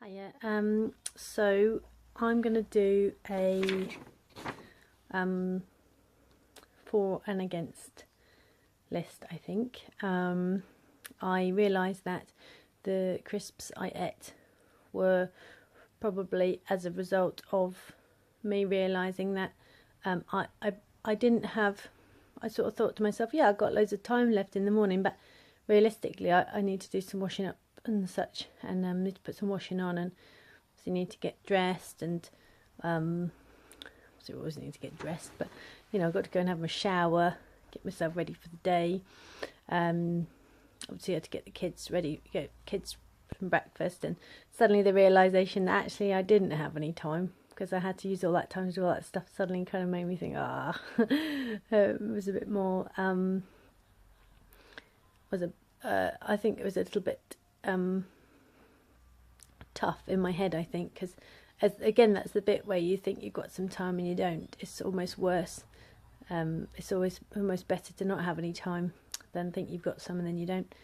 Hiya. So I'm going to do a for and against list, I think. I realised that the crisps I ate were probably as a result of me realising that I didn't have, I sort of thought to myself, yeah, I've got loads of time left in the morning, but realistically I need to do some washing up and such, and need to put some washing on, and so need to get dressed, and so I always need to get dressed, but you know, I've got to go and have my shower, get myself ready for the day. Obviously I had to get the kids ready, get kids from breakfast, and suddenly the realisation that actually I didn't have any time because I had to use all that time to do all that stuff suddenly kind of made me think, it was a bit more, I think it was a little bit tough in my head, I think, because again, that's the bit where you think you've got some time and you don't. It's almost worse. It's always almost better to not have any time than think you've got some and then you don't.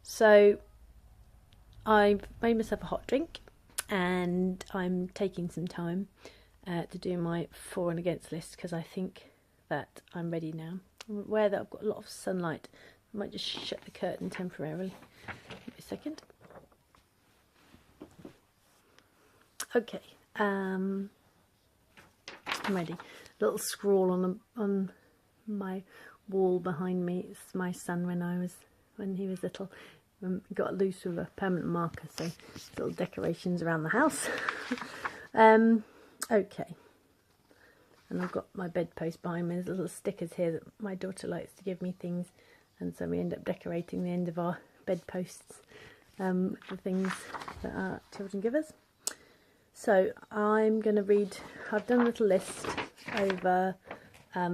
So I've made myself a hot drink, and I'm taking some time to do my for and against list, because I think that I'm ready now. I'm aware that I've got a lot of sunlight. I might just shut the curtain temporarily. Give me a second. Okay, I'm ready. Little scrawl on my wall behind me. It's my son when he was little. Got loose with a permanent marker, so little decorations around the house. Okay. And I've got my bedpost behind me. There's little stickers here that my daughter likes to give me things, and so we end up decorating the end of our bedposts with the things that our children give us. So I'm going to read, I've done a little list over, I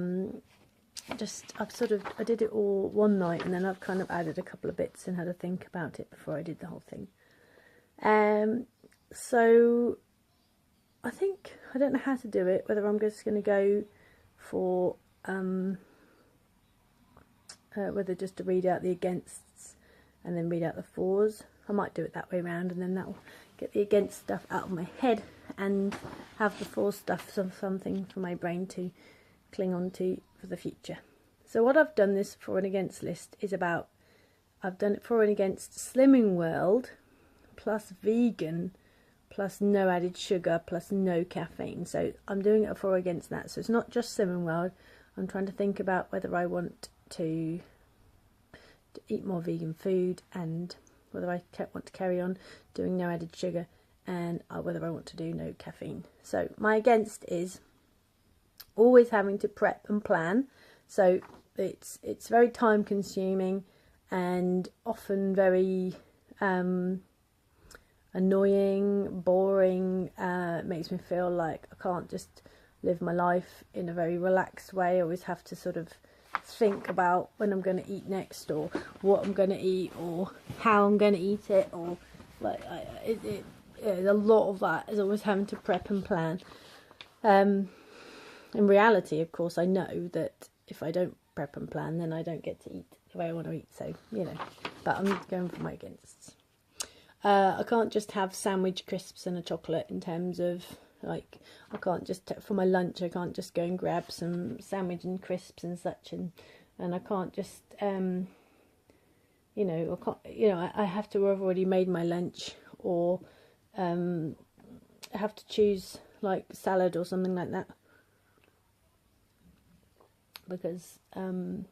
did it all one night, and then I've kind of added a couple of bits and had to think about it before I did the whole thing. So I think, I don't know how to do it, whether I'm just going to go for, whether just to read out the againsts and then read out the fors. I might do it that way around, and then that'll get the against stuff out of my head and have the for stuff, something for my brain to cling on to for the future. So what I've done this for and against list is about, I've done it for and against Slimming World plus vegan plus no added sugar plus no caffeine. So I'm doing it for or against that. So it's not just Slimming World. I'm trying to think about whether I want to eat more vegan food, and whether I want to carry on doing no added sugar, and whether I want to do no caffeine. So my against is always having to prep and plan. So it's very time consuming and often very annoying, boring. It makes me feel like I can't just live my life in a very relaxed way. I always have to sort of think about when I'm going to eat next, or what I'm going to eat, or how I'm going to eat it, or like a lot of that is always having to prep and plan. In reality, of course, I know that if I don't prep and plan, then I don't get to eat the way I want to eat. So, you know, but I'm going for my againsts. I can't just have sandwich crisps and a chocolate, in terms of, like, I can't just, for my lunch, I can't just go and grab some sandwich and crisps and such, and I can't just, you know, I have to have already made my lunch, or I have to choose, like, salad or something like that, because kind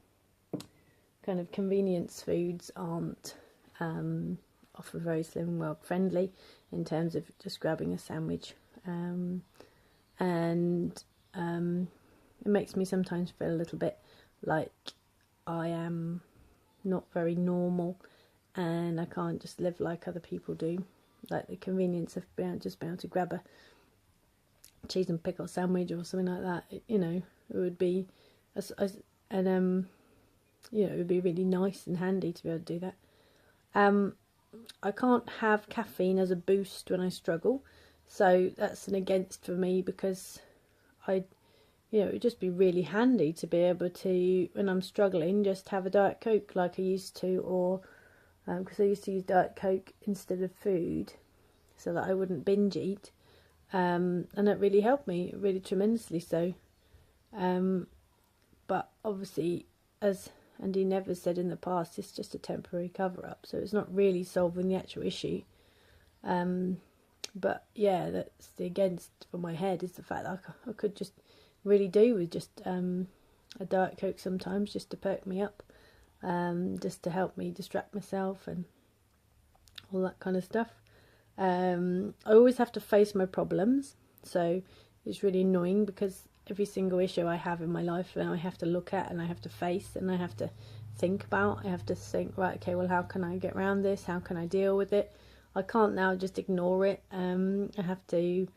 of convenience foods aren't often very Slimming World friendly, in terms of just grabbing a sandwich. It makes me sometimes feel a little bit like I am not very normal, and I can't just live like other people do, like the convenience of being able to grab a cheese and pickle sandwich or something like that. You know, it would be you know, it would be really nice and handy to be able to do that. I can't have caffeine as a boost when I struggle. So that's an against for me, because it would just be really handy to be able to, when I'm struggling, just have a Diet Coke like I used to, or because I used to use Diet Coke instead of food so that I wouldn't binge eat, and that really helped me, really tremendously so. But obviously, as Andy Never said in the past, it's just a temporary cover-up, so it's not really solving the actual issue. But yeah, that's the against for my head, is the fact that I could just really do with just a Diet Coke sometimes, just to perk me up, just to help me distract myself and all that kind of stuff. I always have to face my problems, so it's really annoying because every single issue I have in my life, and I have to look at, and I have to face, and I have to think about. I have to think, right, okay, well, how can I get around this? How can I deal with it? I can't now just ignore it. I have to,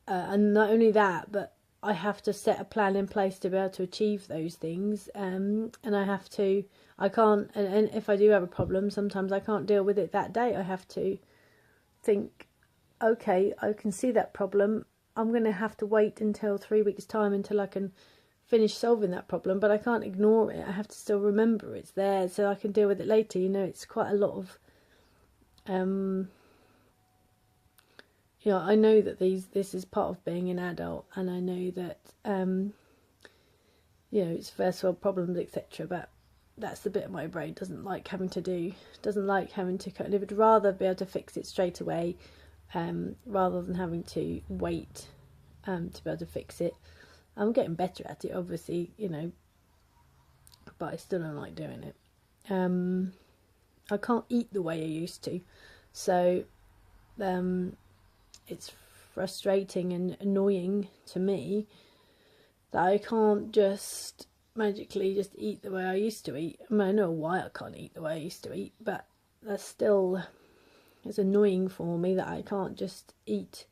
and not only that, but I have to set a plan in place to be able to achieve those things. And I can't, and if I do have a problem, sometimes I can't deal with it that day. I have to think, okay, I can see that problem. I'm going to have to wait until 3 weeks' time until I can finish solving that problem, but I can't ignore it. I have to still remember it's there so I can deal with it later. You know, it's quite a lot of, I know that this is part of being an adult, and I know that, it's first world problems, etc., but that's the bit of my brain doesn't like having to do, doesn't like having to kind of, would rather be able to fix it straight away, rather than having to wait to be able to fix it. I'm getting better at it, obviously, but I still don't like doing it. I can't eat the way I used to, so it's frustrating and annoying to me that I can't just magically just eat the way I used to eat. I mean, I know why I can't eat the way I used to eat, but that's still, it's annoying for me that I can't just eat,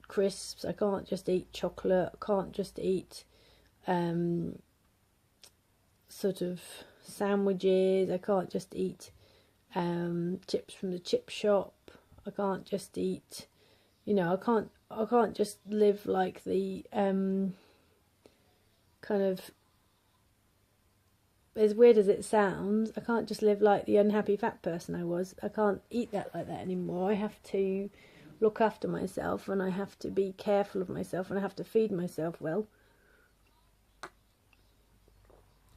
crisps. I can't just eat chocolate. I can't just eat sort of sandwiches. I can't just eat chips from the chip shop. I can't just eat, I can't just live like the kind of, as weird as it sounds, I can't just live like the unhappy fat person I was. I can't eat that like that anymore. I have to look after myself, and I have to be careful of myself, and I have to feed myself well.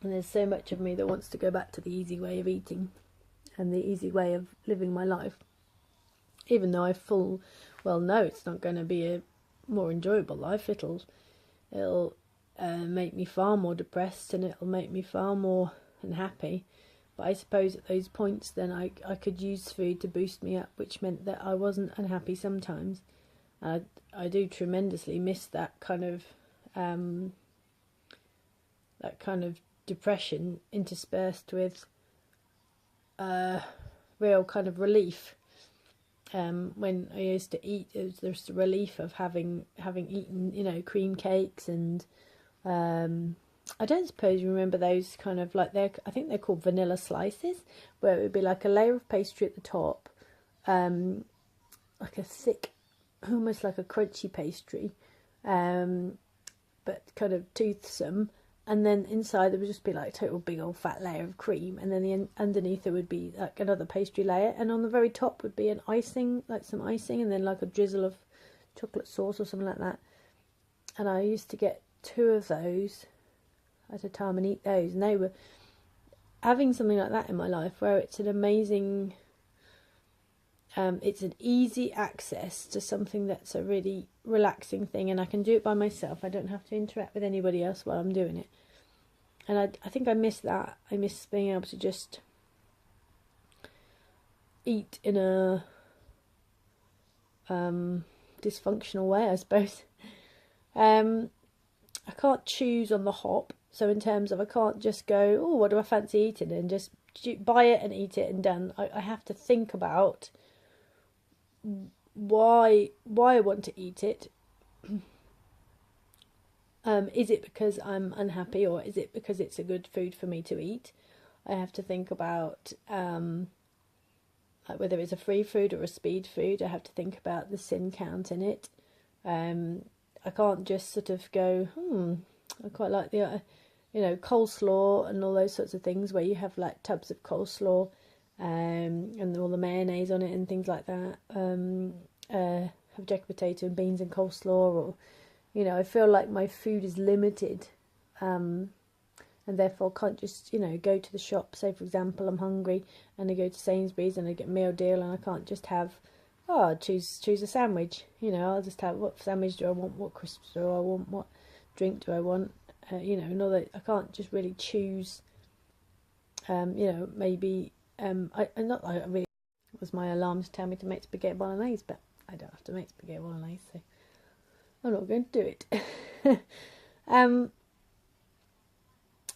And there's so much of me that wants to go back to the easy way of eating and the easy way of living my life, even though I full well know it's not going to be a more enjoyable life. It'll make me far more depressed, and it'll make me far more unhappy. But I suppose at those points then I could use food to boost me up, which meant that I wasn't unhappy sometimes. I do tremendously miss that kind of depression interspersed with real kind of relief. When I used to eat, it was just the relief of having eaten, cream cakes, and I don't suppose you remember those kind of like, I think they're called vanilla slices, where it would be like a layer of pastry at the top, like a thick, almost like a crunchy pastry, but kind of toothsome. And then inside there would just be like a total big old fat layer of cream, and then underneath it would be like another pastry layer, and on the very top would be an icing, like some icing, and then like a drizzle of chocolate sauce or something like that. And I used to get 2 of those at a time and eat those, and they were having something like that in my life, where it's an amazing, it's an easy access to something that's a really relaxing thing, and I can do it by myself. I don't have to interact with anybody else while I'm doing it. And I think I miss that. I miss being able to just eat in a dysfunctional way, I suppose. I can't choose on the hop, so in terms of, I can't just go, oh, what do I fancy eating, and just buy it and eat it and done. I have to think about why I want to eat it. Is it because I'm unhappy, or is it because it's a good food for me to eat? I have to think about like whether it's a free food or a speed food. I have to think about the sin count in it. I can't just sort of go, I quite like the you know, coleslaw and all those sorts of things, where you have like tubs of coleslaw, and all the mayonnaise on it and things like that. Have jacket potato and beans and coleslaw, or, you know, I feel like my food is limited, and therefore can't just, you know, go to the shop. Say for example, I'm hungry and I go to Sainsbury's and I get a meal deal, and I can't just have, oh, choose a sandwich. You know, I'll just have, what sandwich do I want? What crisps do I want? What drink do I want? You know, and all that. I can't just really choose. You know, maybe I really, it was my alarm to tell me to make spaghetti bolognese, but I don't have to make spaghetti bolognese, so I'm not going to do it.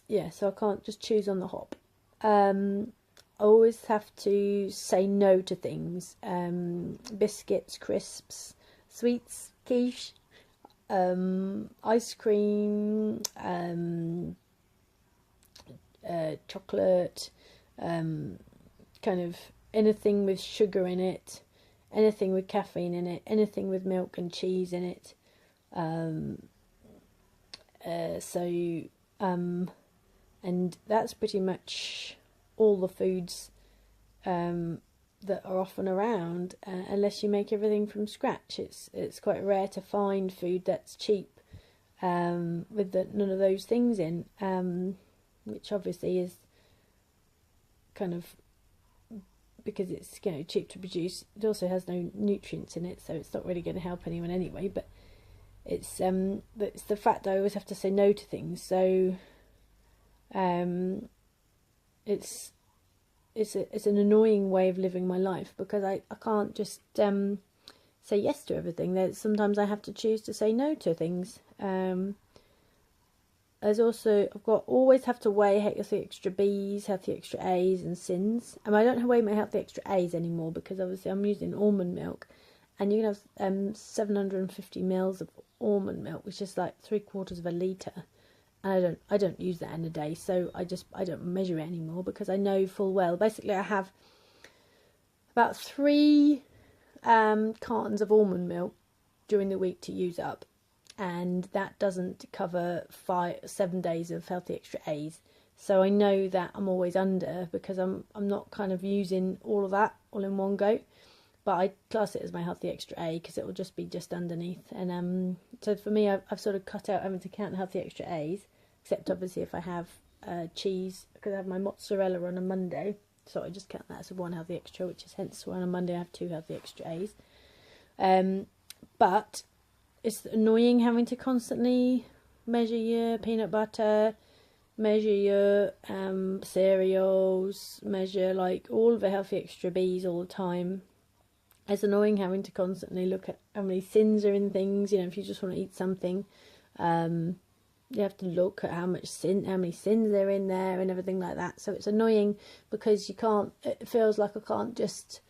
Yeah, so I can't just choose on the hop. I always have to say no to things. Biscuits, crisps, sweets, quiche, ice cream, chocolate, kind of anything with sugar in it, anything with caffeine in it, anything with milk and cheese in it. And that's pretty much all the foods that are often around, unless you make everything from scratch. It's quite rare to find food that's cheap with none of those things in, which obviously is kind of because it's, you know, cheap to produce. It also has no nutrients in it, so it's not really going to help anyone anyway. But it's the fact that I always have to say no to things. So it's an annoying way of living my life, because I can't just say yes to everything. Sometimes I have to choose to say no to things. There's also, always have to weigh healthy extra B's, healthy extra A's and SINs. I don't weigh my healthy extra A's anymore, because obviously I'm using almond milk, and you can have 750 mils of almond milk, which is like 3/4 of a litre. And I don't use that in a day, so I don't measure it anymore, because I know full well. Basically, I have about 3 cartons of almond milk during the week to use up, and that doesn't cover 7 days of healthy extra A's. So I know that I'm always under, because I'm not kind of using all of that all in one go. But I class it as my healthy extra A, because it will just be just underneath. And so for me, I've sort of cut out having to count healthy extra A's, except obviously if I have cheese, because I have my mozzarella on a Monday, so I just count that as one healthy extra, which is hence why on a Monday I have 2 healthy extra A's. But it's annoying having to constantly measure your peanut butter, measure your cereals, measure like all of the healthy extra B's all the time. It's annoying having to constantly look at how many SINs are in things. You know, if you just want to eat something, you have to look at how many SINs are in there and everything like that. So it's annoying, because it feels like I can't just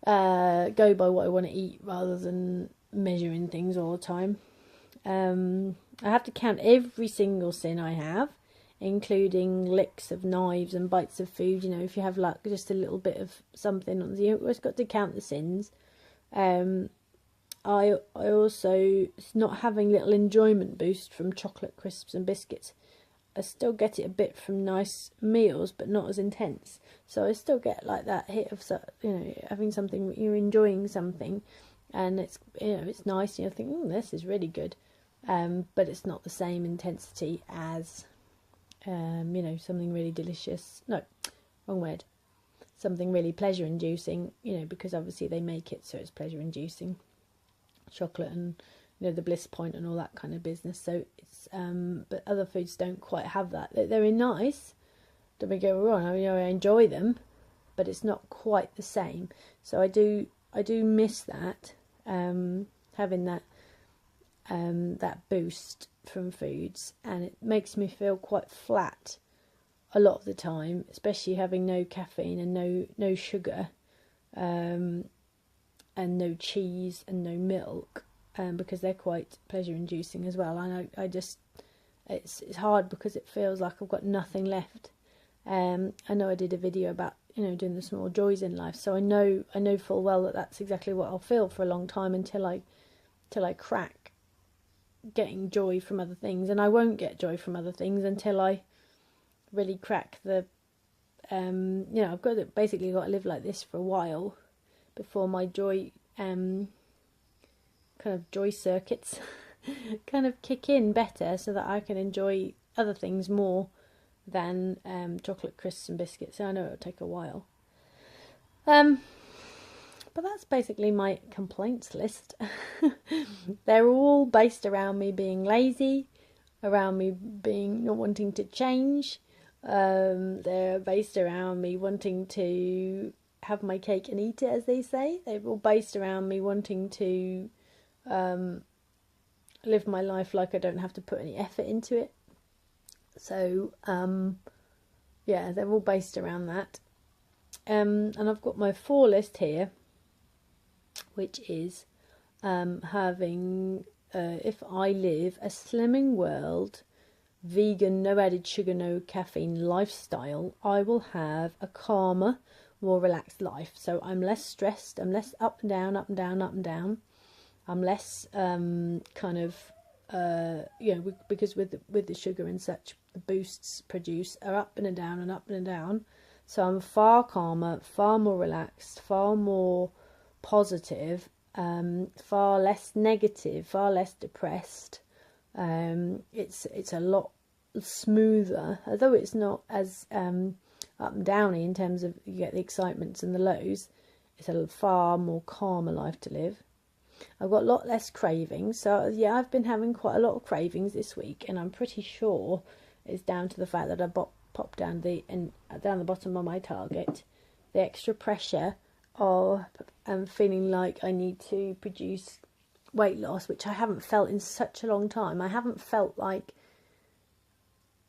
go by what I want to eat rather than measuring things all the time. I have to count every single SIN I have, including licks of knives and bites of food. You know, if you have like just a little bit of something on you've always got to count the SINs. I also, not having little enjoyment boost from chocolate, crisps and biscuits. I still get it a bit from nice meals, but not as intense. So I still get like that hit of, you know, having something, you're enjoying something, and it's, you know, it's nice. You think, this is really good, but it's not the same intensity as, you know, something really delicious. No, wrong word. Something really pleasure inducing. You know, because obviously they make it so it's pleasure inducing. Chocolate and, you know, the bliss point and all that kind of business. So it's but other foods don't quite have that. They're very nice, don't me get me wrong, I enjoy them, but it's not quite the same. So I do miss that, having that that boost from foods, and it makes me feel quite flat a lot of the time, especially having no caffeine and no sugar, and no cheese and no milk, because they're quite pleasure inducing as well. And I just, it's hard, because it feels like I've got nothing left. I know I did a video about, you know, doing the small joys in life, so I know full well that that's exactly what I'll feel for a long time, until I crack getting joy from other things, and I won't get joy from other things until I really crack the I've basically got to live like this for a while before my joy kind of joy circuits kind of kick in better, so that I can enjoy other things more than chocolate crisps and biscuits. So I know it'll take a while. But that's basically my complaints list. They're all based around me being lazy, around me being not wanting to change. They're based around me wanting to have my cake and eat it, as they say. They're all based around me wanting to live my life like I don't have to put any effort into it. So, yeah, they're all based around that. And I've got my 4 list here, which is having, if I live a slimming world, vegan, no added sugar, no caffeine lifestyle, I will have a calmer, more relaxed life. So I'm less stressed, I'm less up and down, up and down, up and down. I'm less because with the sugar and such, the boosts produced are up and down and up and down. So I'm far calmer, far more relaxed, far more positive, far less negative, far less depressed. It's a lot smoother, although it's not as up and downy in terms of you get the excitements and the lows. It's a far more calmer life to live. I've got a lot less cravings, so yeah, I've been having quite a lot of cravings this week, and I'm pretty sure it's down to the fact that I popped down the bottom of my target, the extra pressure of feeling like I need to produce weight loss, which I haven't felt in such a long time. I haven't felt like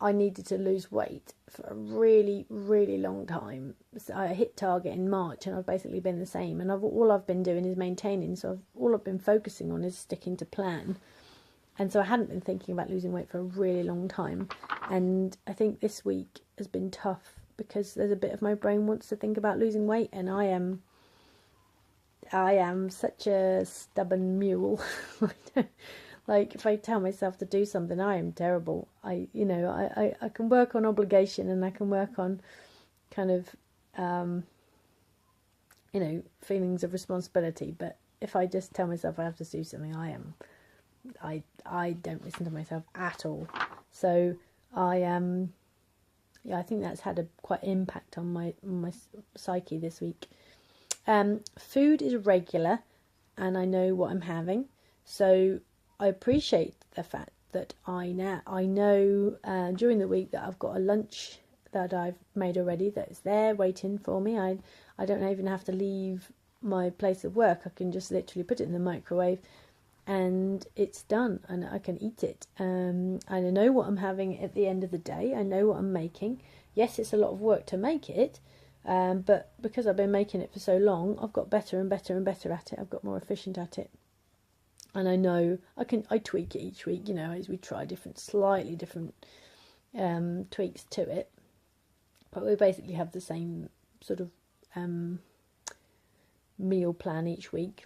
I needed to lose weight for a really, really long time. So I hit target in March, and I've basically been the same. And all I've been doing is maintaining. So all I've been focusing on is sticking to plan. And so I hadn't been thinking about losing weight for a really long time. And I think this week has been tough because there's a bit of my brain wants to think about losing weight, and I am such a stubborn mule. Like, if I tell myself to do something, I am terrible. I can work on obligation, and I can work on kind of, feelings of responsibility. But if I just tell myself I have to do something, I don't listen to myself at all. So I think that's had a quite impact on my psyche this week. Food is regular, and I know what I'm having. So I appreciate the fact that I know during the week that I've got a lunch that I've made already that's there waiting for me. I don't even have to leave my place of work. I can just literally put it in the microwave and it's done, and I can eat it. And I know what I'm having at the end of the day. I know what I'm making. Yes, it's a lot of work to make it, but because I've been making it for so long, I've got better and better and better at it. I've got more efficient at it. And I know I tweak it each week, as we try slightly different tweaks to it. But we basically have the same sort of meal plan each week.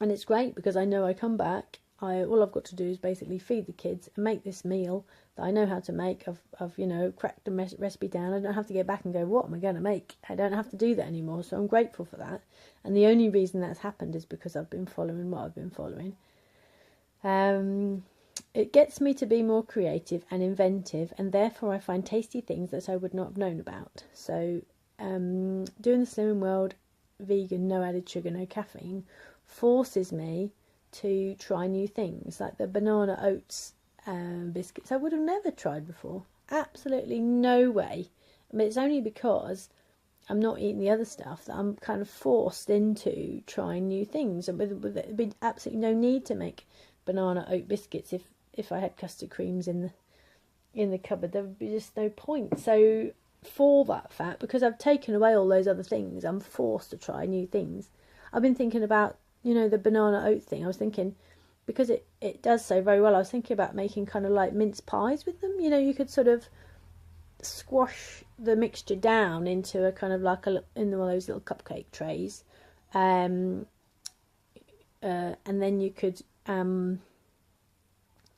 And it's great because I know I come back, all I've got to do is basically feed the kids and make this meal that I know how to make. I've cracked the recipe down. I don't have to go back and go, what am I going to make? I don't have to do that anymore. So I'm grateful for that. And the only reason that's happened is because I've been following what I've been following. It gets me to be more creative and inventive, and therefore I find tasty things that I would not have known about. So doing the Slimming World vegan, no added sugar, no caffeine forces me to try new things, like the banana oats biscuits I would have never tried before. Absolutely no way. I mean, it's only because I'm not eating the other stuff that I'm kind of forced into trying new things. And there'd be absolutely no need to make banana oat biscuits if I had custard creams in the cupboard. There would be just no point. So for that fact, because I've taken away all those other things, I'm forced to try new things. I've been thinking about, the banana oat thing. I was thinking, because it does so very well, I was thinking about making kind of like mince pies with them. You could sort of squash the mixture down into a kind of like in one of those little cupcake trays, and then you could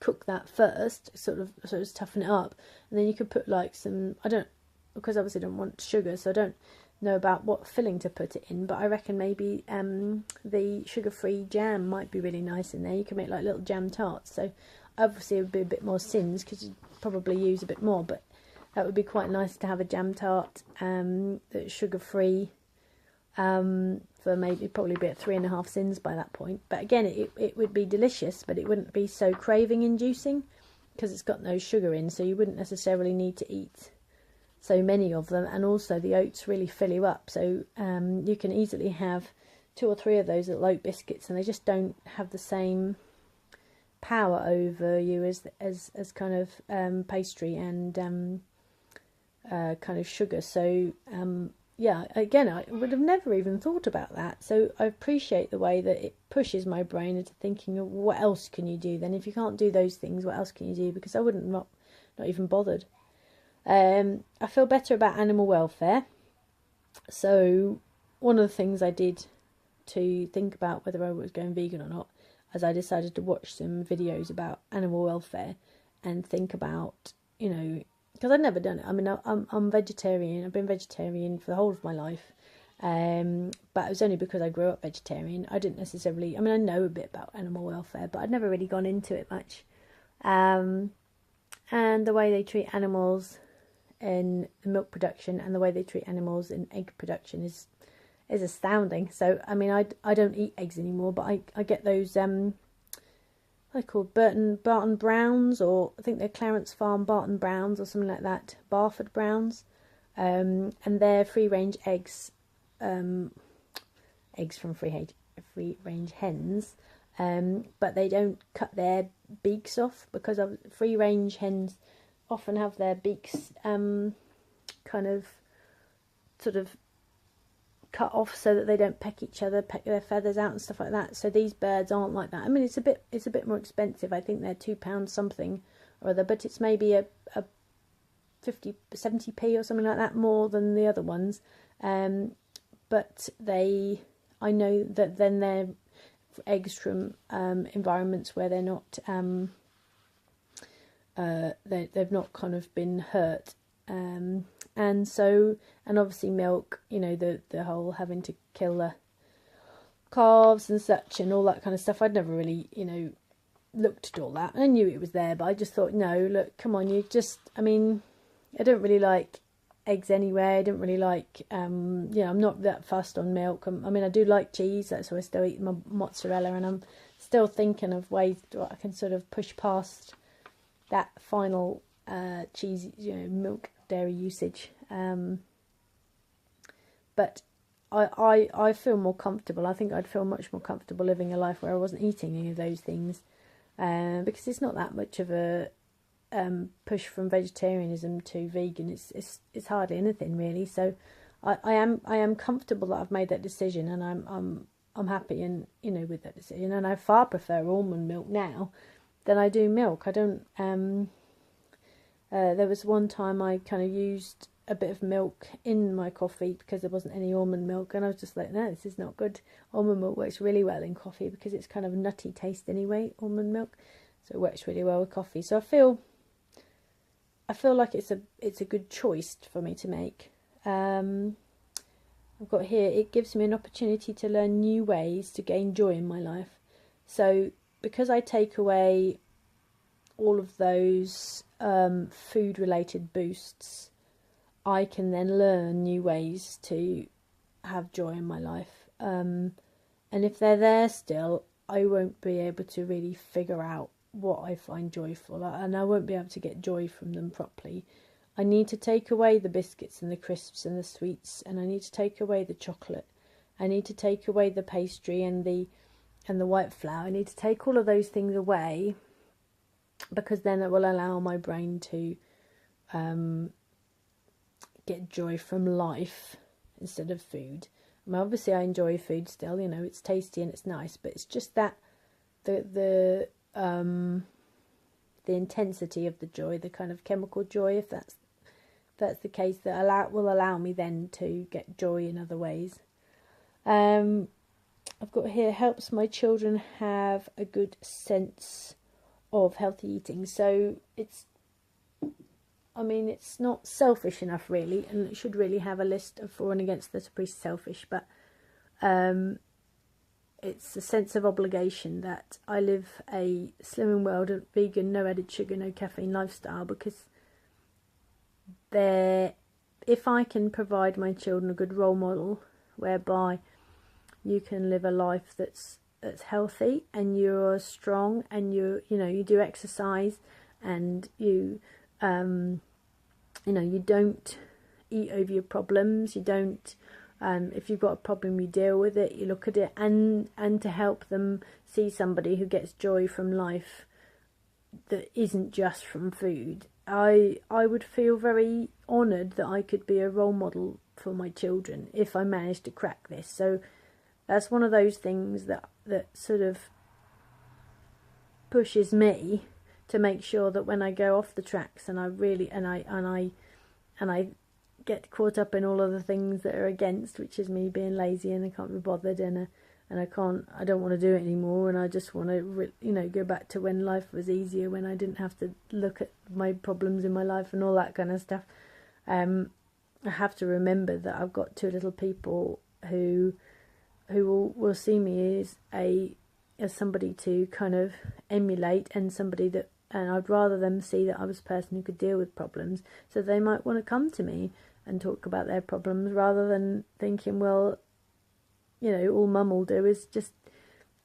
cook that first, sort of toughen it up, and then you could put like some, because obviously I don't want sugar, so I don't know about what filling to put it in, but I reckon maybe the sugar-free jam might be really nice in there. You can make like little jam tarts, so obviously it would be a bit more sins because you'd probably use a bit more, but that would be quite nice to have a jam tart that's sugar-free, for maybe probably be at 3.5 sins by that point. But again, it would be delicious, but it wouldn't be so craving inducing because it's got no sugar in, so you wouldn't necessarily need to eat so many of them. And also the oats really fill you up, so you can easily have 2 or 3 of those little oat biscuits, and they just don't have the same power over you as kind of pastry and kind of sugar. So yeah, again, I would have never even thought about that. So I appreciate the way that it pushes my brain into thinking of what else can you do then? If you can't do those things, what else can you do? Because I wouldn't, not even bothered. I feel better about animal welfare. So one of the things I did to think about whether I was going vegan or not, as I decided to watch some videos about animal welfare and think about, you know, because I'd never done it. I mean, I'm vegetarian. I've been vegetarian for the whole of my life, but it was only because I grew up vegetarian. I didn't necessarily, I mean, I know a bit about animal welfare, but I'd never really gone into it much. And the way they treat animals in milk production and the way they treat animals in egg production is astounding. So, I mean, I don't eat eggs anymore, but I get those, they're called Barton Browns, or I think they're Clarence Farm Barton Browns or something like that, Barford Browns, and they're free-range eggs, eggs from free-range hens, but they don't cut their beaks off, because free-range hens often have their beaks kind of sort of cut off so that they don't peck each other, peck their feathers out and stuff like that. So these birds aren't like that. I mean, it's a bit more expensive. I think they're £2 something or other, but it's maybe a 70p or something like that more than the other ones. But I know that then they're eggs from environments where they're not they've not kind of been hurt. And so, and obviously milk, you know, the whole having to kill the calves and such and all that kind of stuff. I'd never really, you know, looked at all that. I knew it was there, but I just thought, no, look, come on, I mean, I don't really like eggs anyway. I don't really like, you know, I'm not that fussed on milk. I mean, I do like cheese, that's why I still eat my mozzarella, and I'm still thinking of ways that I can sort of push past that final cheese, you know, milk dairy usage, but I feel more comfortable. I think I'd feel much more comfortable living a life where I wasn't eating any of those things, because it's not that much of a push from vegetarianism to vegan. It's hardly anything really. So I am comfortable that I've made that decision, and I'm happy, and you know, with that decision. And I far prefer almond milk now than I do milk. I don't. There was one time I kind of used a bit of milk in my coffee because there wasn't any almond milk, and I was just like, no, this is not good. Almond milk works really well in coffee because it's kind of nutty taste anyway, almond milk, so it works really well with coffee. So I feel like it's a good choice for me to make. I've got here, it gives me an opportunity to learn new ways to gain joy in my life. So because I take away all of those food related boosts, I can then learn new ways to have joy in my life, and if they're there still, I won't be able to really figure out what I find joyful, and I won't be able to get joy from them properly. I need to take away the biscuits and the crisps and the sweets, and I need to take away the chocolate. I need to take away the pastry and the white flour. I need to take all of those things away, because then it will allow my brain to get joy from life instead of food. I mean, obviously I enjoy food still, you know, it's tasty and it's nice, but it's just that the intensity of the joy, the kind of chemical joy, if that's the case, that will allow me then to get joy in other ways. I've got here, helps my children have a good sense of healthy eating. So it's, I mean, it's not selfish enough really, and it should really have a list of for and against that are pretty selfish, but it's a sense of obligation that I live a slim and well, vegan, no added sugar, no caffeine lifestyle, because if I can provide my children a good role model whereby you can live a life that's healthy, and you're strong, and you do exercise, and you you don't eat over your problems, you don't if you've got a problem, you deal with it, you look at it, and to help them see somebody who gets joy from life that isn't just from food. I would feel very honoured that I could be a role model for my children if I managed to crack this. So that's one of those things that sort of pushes me to make sure that when I go off the tracks and I get caught up in all of the things that are against, which is me being lazy and I can't be bothered, and I don't want to do it anymore, and I just want to go back to when life was easier, when I didn't have to look at my problems in my life and all that kind of stuff. I have to remember that I've got two little people who will see me as somebody to kind of emulate, and I'd rather them see that I was a person who could deal with problems, so they might want to come to me and talk about their problems, rather than thinking, well, all mum will do is just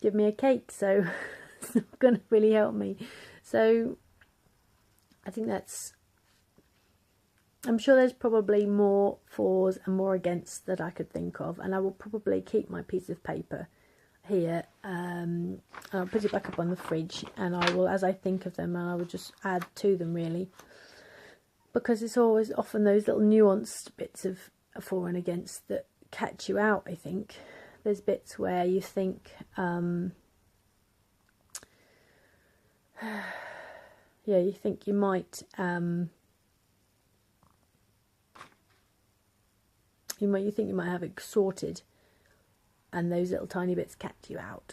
give me a cake, so it's not going to really help me. So I think I'm sure there's probably more fors and more against that I could think of, and I will probably keep my piece of paper here. I'll put it back up on the fridge, and I will, as I think of them, and I will just add to them really, because it's always often those little nuanced bits of for and against that catch you out. I think there's bits where you think you think you might you think you might have it sorted, and those little tiny bits catch you out.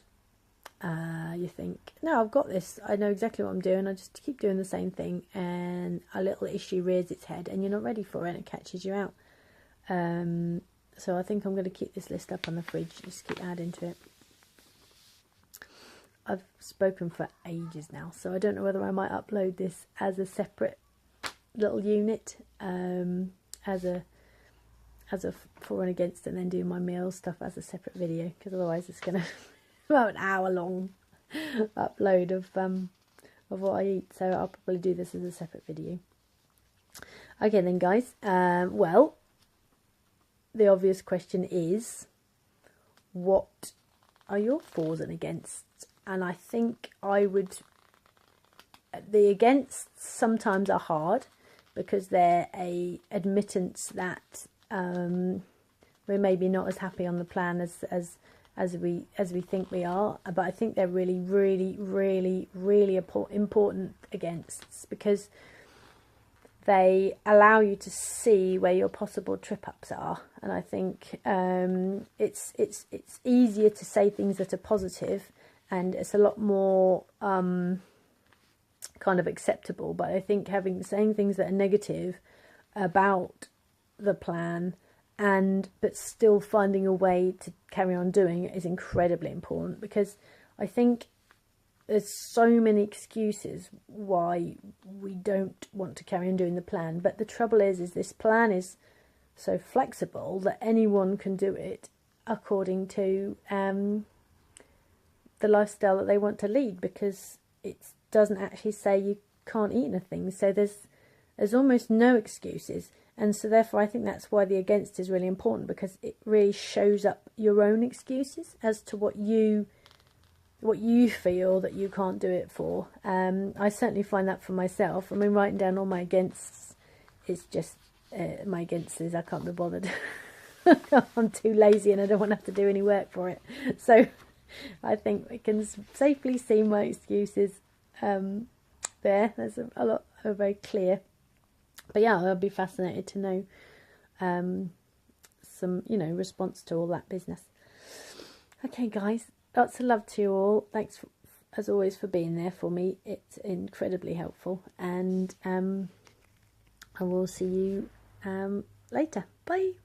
You think, no, I've got this, I know exactly what I'm doing, I just keep doing the same thing, and a little issue rears its head and you're not ready for it and it catches you out. So I think I'm going to keep this list up on the fridge, just keep adding to it. I've spoken for ages now, so I don't know whether I might upload this as a separate little unit, as a for and against, and then do my meal stuff as a separate video, because otherwise it's going to about an hour long upload of what I eat. So I'll probably do this as a separate video. Okay then, guys. Well, the obvious question is, what are your fors and against? And I think the against sometimes are hard, because they're a admittance that we're maybe not as happy on the plan as we think we are. But I think they're really, really, really, really important againsts, because they allow you to see where your possible trip ups are. And I think it's easier to say things that are positive, and it's a lot more kind of acceptable. But I think saying things that are negative about the plan, but still finding a way to carry on doing it, is incredibly important, because I think there's so many excuses why we don't want to carry on doing the plan. But the trouble is this plan is so flexible that anyone can do it according to the lifestyle that they want to lead, because it doesn't actually say you can't eat anything. So there's almost no excuses. And so therefore I think that's why the against is really important, because it really shows up your own excuses as to what you feel that you can't do it for. I certainly find that for myself. I mean, writing down all my againsts is just my against is I can't be bothered. I'm too lazy and I don't want to have to do any work for it. So I think we can safely see my excuses there. There's a lot are very clear. But yeah, I'll be fascinated to know some, response to all that business. Okay, guys, lots of love to you all. Thanks as always, for being there for me. It's incredibly helpful, and I will see you later. Bye.